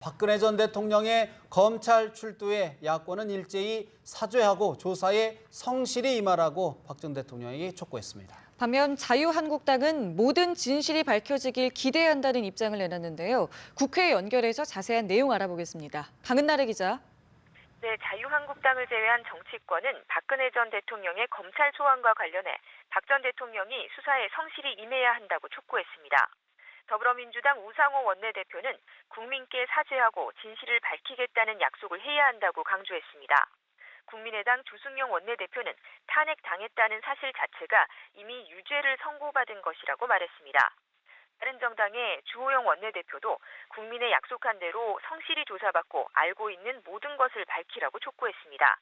박근혜 전 대통령의 검찰 출두에 야권은 일제히 사죄하고 조사에 성실히 임하라고 박 전 대통령에게 촉구했습니다. 반면 자유한국당은 모든 진실이 밝혀지길 기대한다는 입장을 내놨는데요. 국회에 연결해서 자세한 내용 알아보겠습니다. 강은나래 기자. 네, 자유한국당을 제외한 정치권은 박근혜 전 대통령의 검찰 소환과 관련해 박 전 대통령이 수사에 성실히 임해야 한다고 촉구했습니다. 더불어민주당 우상호 원내대표는 국민께 사죄하고 진실을 밝히겠다는 약속을 해야 한다고 강조했습니다. 국민의당 주승용 원내대표는 탄핵당했다는 사실 자체가 이미 유죄를 선고받은 것이라고 말했습니다. 바른정당의 주호영 원내대표도 국민의 약속한 대로 성실히 조사받고 알고 있는 모든 것을 밝히라고 촉구했습니다.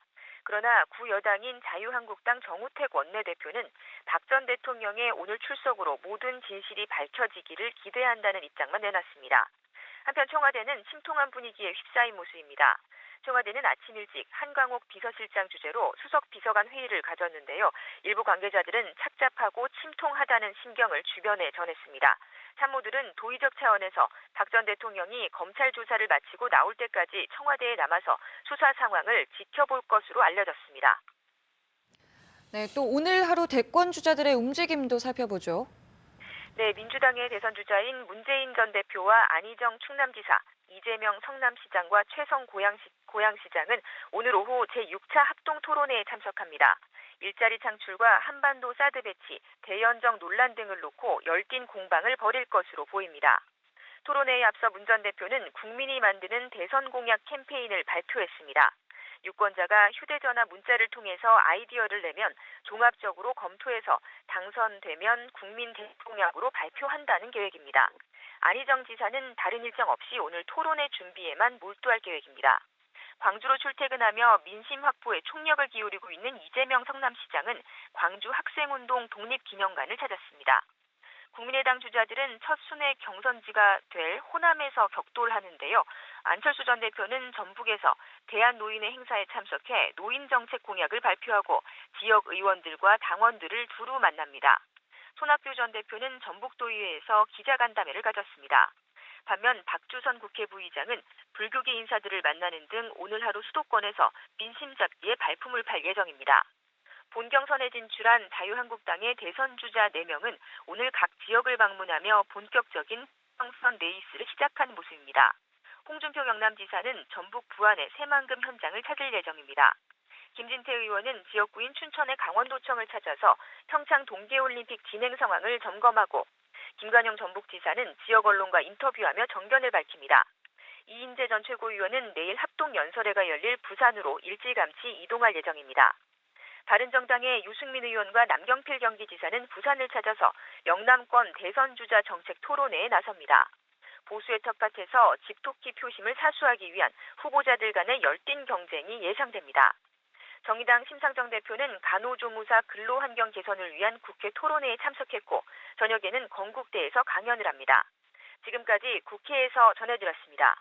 그러나 구여당인 자유한국당 정우택 원내대표는 박 전 대통령의 오늘 출석으로 모든 진실이 밝혀지기를 기대한다는 입장만 내놨습니다. 한편 청와대는 침통한 분위기에 휩싸인 모습입니다. 청와대는 아침 일찍 한광옥 비서실장 주재로 수석 비서관 회의를 가졌는데요. 일부 관계자들은 착잡하고 침통하다는 심경을 주변에 전했습니다. 참모들은 도의적 차원에서 박 전 대통령이 검찰 조사를 마치고 나올 때까지 청와대에 남아서 수사 상황을 지켜볼 것으로 알려졌습니다. 네, 또 오늘 하루 대권 주자들의 움직임도 살펴보죠. 네, 민주당의 대선 주자인 문재인 전 대표와 안희정 충남지사, 이재명 성남시장과 최성 고양시장은 오늘 오후 제6차 합동 토론회에 참석합니다. 일자리 창출과 한반도 사드 배치, 대연정 논란 등을 놓고 열띤 공방을 벌일 것으로 보입니다. 토론회에 앞서 문 전 대표는 국민이 만드는 대선 공약 캠페인을 발표했습니다. 유권자가 휴대전화 문자를 통해서 아이디어를 내면 종합적으로 검토해서 당선되면 국민 대공약으로 발표한다는 계획입니다. 안희정 지사는 다른 일정 없이 오늘 토론회 준비에만 몰두할 계획입니다. 광주로 출퇴근하며 민심 확보에 총력을 기울이고 있는 이재명 성남시장은 광주 학생운동 독립기념관을 찾았습니다. 국민의당 주자들은 첫 순회 경선지가 될 호남에서 격돌하는데요. 안철수 전 대표는 전북에서 대한노인회 행사에 참석해 노인정책 공약을 발표하고 지역 의원들과 당원들을 두루 만납니다. 손학규 전 대표는 전북도의회에서 기자간담회를 가졌습니다. 반면 박주선 국회 부의장은 불교계 인사들을 만나는 등 오늘 하루 수도권에서 민심 잡기에 발품을 팔 예정입니다. 본경선에 진출한 자유한국당의 대선 주자 4명은 오늘 각 지역을 방문하며 본격적인 경선 레이스를 시작한 모습입니다. 홍준표 경남지사는 전북 부안의 새만금 현장을 찾을 예정입니다. 김진태 의원은 지역구인 춘천의 강원도청을 찾아서 평창 동계올림픽 진행 상황을 점검하고 김관영 전북지사는 지역 언론과 인터뷰하며 정견을 밝힙니다. 이인재 전 최고위원은 내일 합동연설회가 열릴 부산으로 일찌감치 이동할 예정입니다. 바른정당의 유승민 의원과 남경필 경기지사는 부산을 찾아서 영남권 대선 주자 정책 토론회에 나섭니다. 보수의 텃밭에서 집토끼 표심을 사수하기 위한 후보자들 간의 열띤 경쟁이 예상됩니다. 정의당 심상정 대표는 간호조무사 근로환경 개선을 위한 국회 토론회에 참석했고 저녁에는 건국대에서 강연을 합니다. 지금까지 국회에서 전해드렸습니다.